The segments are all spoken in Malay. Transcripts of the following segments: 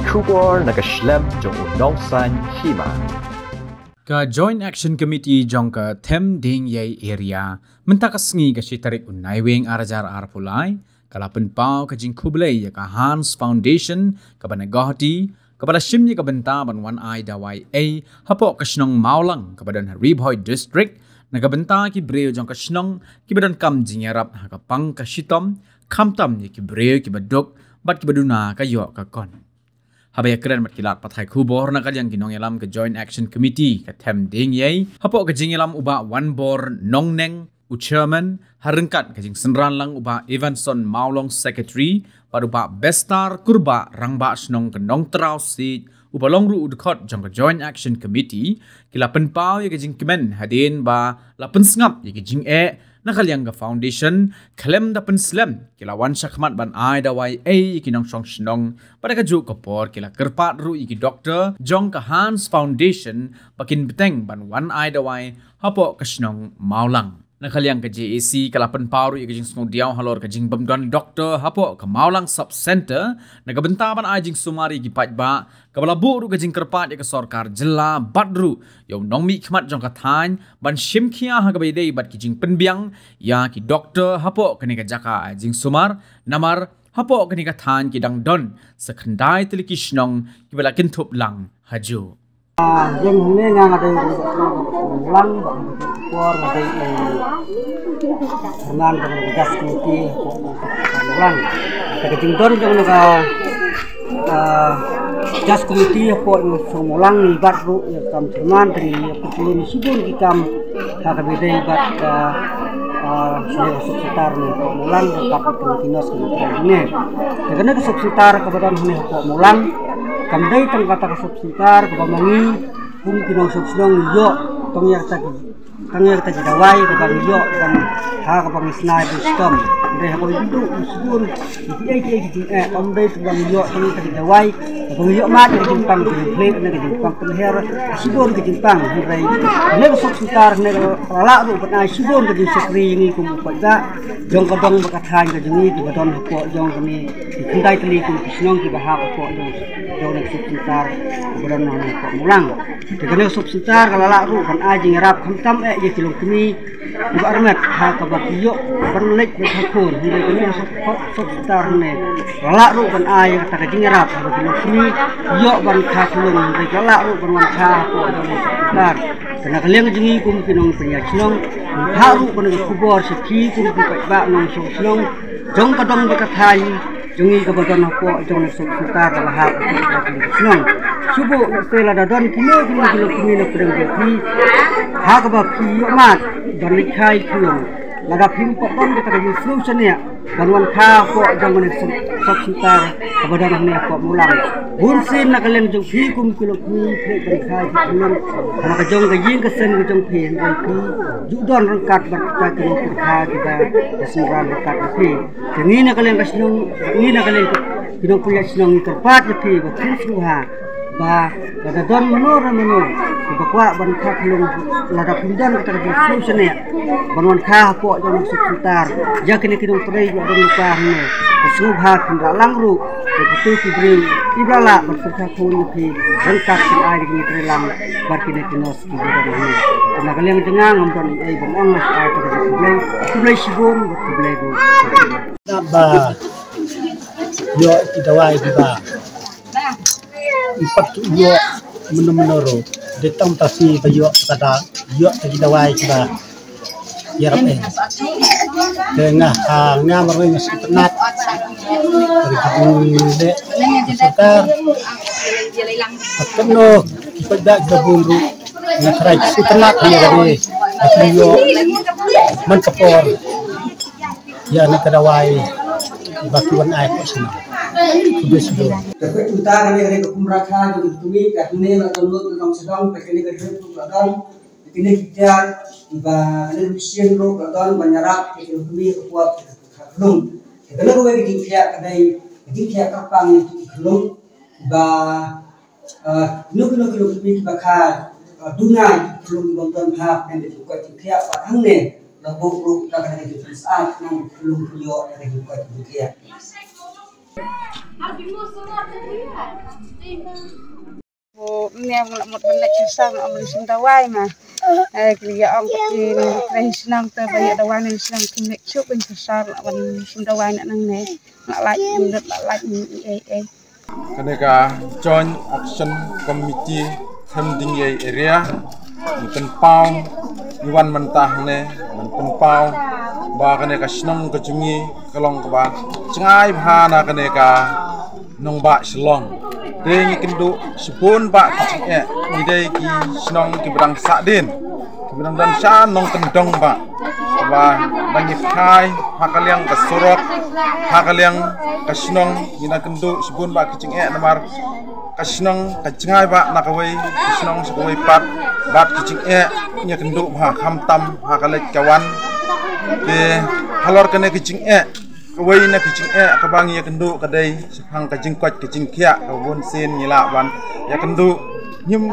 Kubor nakaslem jong unongsan hima. Ka Joint Action Committee jong ka Them Ding Yay area mentakas-ngi ka tarik unaiwing arajar arpulai kalapan pau ka jing kublay ya ka Hans Foundation ka banagahati kepada simnya ka benta banwan ai dawai a hapo ka snong maulang kepada Ribhoy District nagabenta ki breo jong ka snong ki badan kam jingarap ka pang ka sitom kamtam ya ki breo ki badok bat ki baduna ka yo ka kon habaya keren mat kilat pathai khubor na kalyang kinong yalam ke Joint Action Committee ka Them Ding Yay hapo ka jingalam uba one bor nongneng u chairman harengkat ka jing senran lang uba Evanson Maulong secretary paruba bestar kurba rangba snong ka nong trau sit uba longru udkhot jong ka Joint Action Committee kila penpau ya ka jing kemen hadin ba la pensngap ya ka jing nakalyang ka foundation klem da penslam kila wan shakmat ban ai dawai kinong song snong pada ka juk kapor kila kerpat ru iki doktor jong ka Hans Foundation pakin beteng ban wan ai dawai hapo ka snong maulang nakalyang ka JAC kala penparu iki jing snong diaw halor ka jing bamdan doktor hapo ka maulang sub center nagabenta ban ai jing sumari gi pajba kabala bu ru ka jing kerpat ya ka sorkar jela badru yo nongmi khmat jong ka than ban shimkhia ha ka bede bat ki jing penbiang ya ki doktor hapo kani ka jaka jing sumar namar hapo kani ka than ki dang don sakhandai teliki snong ki bala kintup lang haju dân hôm nay ngang ở đây lăng por ở đây ngang cái gas committee lăng cái chúng tôi trong cái gas committee por semua lăng ibat ru kam teman dari pelun sibun kita kagak beda ibat sekitar mulang dekat Pilipinas ini karena ke sekitar kebetulan ini mulang kamdai tang kata ke sekitar kebamangi pun kinong subsidong yo tongyak tagi dawai kebang yo dan ha kebang snai system deh ko itu subun itu kamdai kebang yo tagi dawai kebang yo mat ke jimpang ke plate ne ke jimpang penher subun ke jimpang hirai ne ke sekitar ne lala ru pernah subun ke sekri ini kum pada jong kadang bakathan ke jengi di badon ko jong ni kendai teli kum snong ki bahak ko jong nak sekitar keberan orang kok mulang. Dengan sekitar kalau lalu kan aja ngerap kamtam je kilong kini juga armet hal kabakio berlek berhakun. Jadi kini sekitar ni lalu kan aja kata ngerap kalau kilong kini yo ban kakulung. Jadi lalu ban wanca kok sekitar. Karena kalian jengi kum kinong penyacilong haru kan kubor seki kum dipakbak nong song jong kadang berkatai jungi kebetulan aku jong sekitar bahak senang subuh setelah dadan kilo nak pedang jadi hak baki mat dan likai kilo lada pim potong kita jadi solution ya bantuan kau jong sekitar kebetulan ni aku mulang bunsin nak kalian jong kum kilo likai kilo karena kejong kejing kesen kejong pin lagi judan rengkat berkata kilo kita kesenran rengkat lagi jadi nak kalian kesenang ini nak kalian kidong punya senang terpat tapi bukan suha ba ada don menur bakwa ban kha khulung lada pindan kita di solution ya banwan kha po jong sekitar ya kini kidong trei ya don lupa ni suha kindra langru betul kibri ibala berserta pun di rengkat sin air ni trelang barkine kinos kibri ni karena kalian dengar ngomong ai bong mas ai kublai sibum kublai go ba yo tidawai diba empat yo menoro detang tasi bayo kata yo tidawai diba ya rapi dengan ngam ring setenat dari de sekitar atno pada gabundu nakrai setenat dia dari yo menkapor ya nakadawai batuan air kok sana. Sudah sudah. Tapi utara ni ada kumraka jadi tumi kahne nak talut dalam sedang pakene kerja program ini kita iba ada mesin program banyarak itu tumi kuat belum. Kalau gue bikin pihak kadai bikin pihak kapang itu belum ba nuk tumi bakal dunai belum bantuan hak yang dibuat pihak patang ni. Lalu nak ada di saat yang belum yo ada di buat dia. Niang một vấn đề sang ông lý sinh tàu ai mà cái ông cái này sang tờ bây giờ tàu ai này sang kinh nghiệm trước bên sang ông sinh tàu ai năng này lại Kaneka Joint Action Committee Themding area penpau Iwan mentah ne penpau ba kaneka snong kejungi kalong ba cengai bahana kaneka nong ba selong dengi kendu sepun ba kecik idai ki snong ki berang sakdin ki berang dan sha nong kendong ba bangi kai hakaliang kesorok hakaliang kasnong ina kendu sepun ba kecik namar kasnong kacengai ba nakawai kasnong sekawai pat bat kecik nya kendu ba hamtam hakalek kawan ke halor kene kecik kawai na kecik kabang ya kendu kadai sepang kajing kwat kecing kia kabun sen nyila ban ya kendu nyum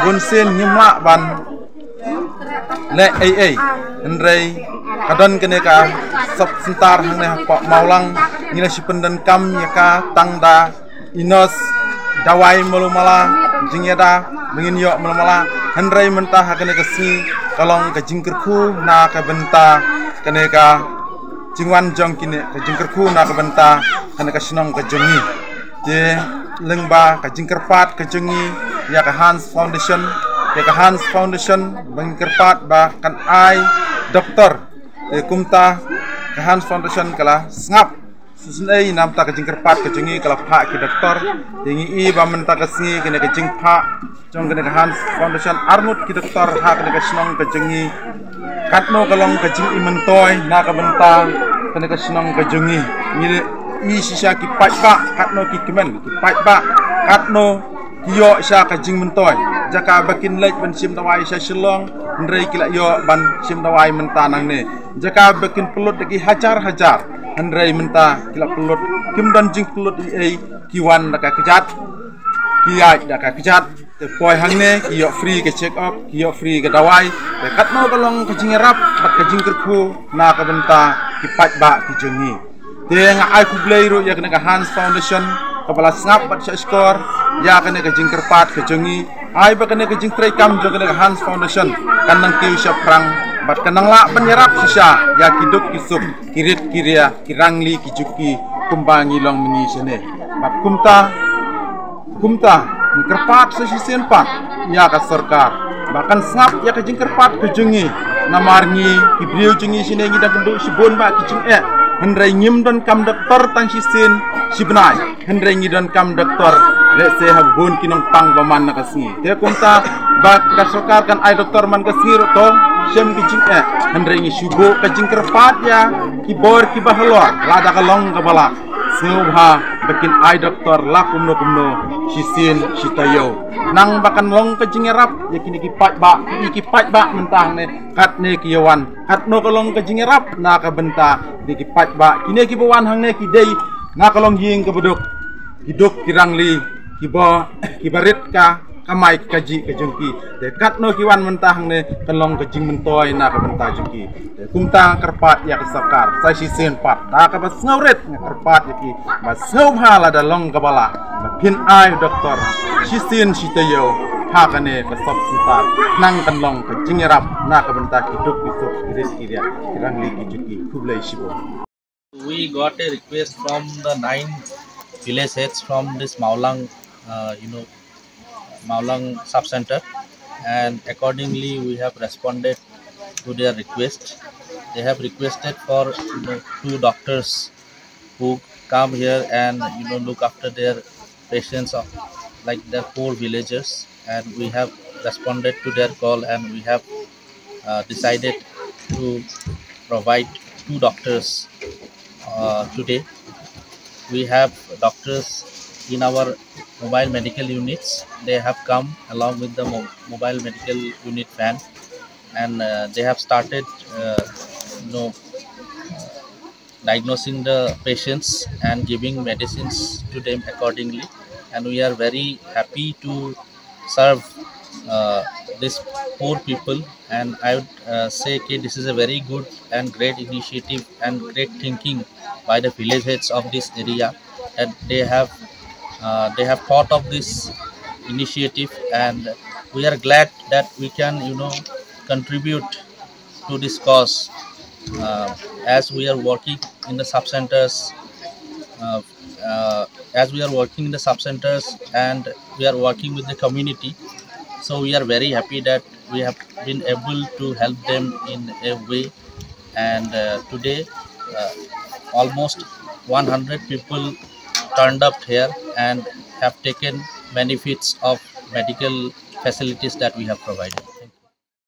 bun sen nyuma ban le Henry kadon kene ka sop sentar hang ne pak maulang nila sipen dan kam ya ka tangda inos dawai melumala jingyada mengin yo melumala Henry mentah kene ka si kalong ka jingkerku na ka benta kene ka jingwan jong kine ka jingkerku na ka benta kene ka sinong ka jongi je lengba ka jingkerpat ka jongi ya ka Hans Foundation ya ka Hans Foundation bangkerpat ba kan ai dokter kumta ka Hans Foundation kala ngap susunai nam ta ka jingkerpat ka jongi kala pha ki dokter dingi i ba menta ka singi kene ka jingpha jong kene ka Hans Foundation armut ki dokter ha kene ka sinong ka jongi katno kalong ka jing imentoy na ka benta kene ka sinong ka jongi ni i sisa ki pai ba katno ki kemen ki pai ba katno kiyo sya ka jing mentoy jaka bakin lek ban sim tawai sya silong ndrei kila yo ban sim tawai mentanang ne jaka bakin pelut lagi hajar ndrei menta kila pelut kim dan jing pelut i kiwan daka kejat kiai daka kejat te poi hang ne kiyo free ke check up kiyo free ke dawai te katno kalong ke jing rap bat ke jing kerku na ka benta ki pat ba ki jengi te nga ai ku bleiru ya kena ka Hans Foundation kepala ngap bat sya skor ya kena ke jing kerpat ke jengi ai ba kena ke jing trai kam jo kena ka Hans Foundation kanang kiu sya prang bat kanang la penyerap sisa ya kiduk kisuk kirit kiria kirangli kijuki kumbangi long mengi sene bat kumta kerpat sesisen pat ya ka sarkar bahkan ngap ya ke jing kerpat ke jengi namarngi kibriu jengi sine ngi dan kenduk sibon ba kicing Henry nyim dan kam doktor tang sisin sibnai Henry ngi dan kam doktor le se habun kinong pang baman na kasngi te kumta ba kasokar kan ai doktor man kasngi to sem kicing Henry ngi subo kacing kerpat ya kibor kibahlor lada kalong kabala seubha bakin ai doktor lakumno kumno sisin sitayo nang bakan long kacing rap ya kini kipat ba mentah ne kat ne kiyawan kat no kalong kacing rap na ka benta di kipat ba kini kibawan hang ne kidei na kalong ying kabuduk hiduk kirangli kibarit ka kamai kaji kejengki de kat no kiwan mentah ne kalong kejing mentoy na ka benta jengki de kumta kerpat ya kesakar sai sisin pat na ka bas ngauret kerpat yaki bas ngauha la dalong kabala pin ai doktor sisin sitayo hakane ka sop sitar nang kanlong ka jingerap na ka benta hiduk bisuk kiris kiria kirangli kijuki kublai shibo. We got a request from the 9 village heads from this Maulang Maulang sub-center, and accordingly we have responded to their request. They have requested for 2 doctors who come here and look after their patients of like their poor villagers, and we have responded to their call, and we have decided to provide 2 doctors today. We have doctors in our mobile medical units. They have come along with the mobile medical unit van, and they have started diagnosing the patients and giving medicines to them accordingly, and we are very happy to serve these poor people. And I would say this is a very good and great initiative and great thinking by the village heads of this area, that they have thought of this initiative, and we are glad that we can contribute to this cause, as we are working in the sub centers. Uh, as we are working in the sub centers and we are working with the community, so we are very happy that we have been able to help them in a way. And today, almost 100 people turned up here and have taken benefits of medical facilities that we have provided.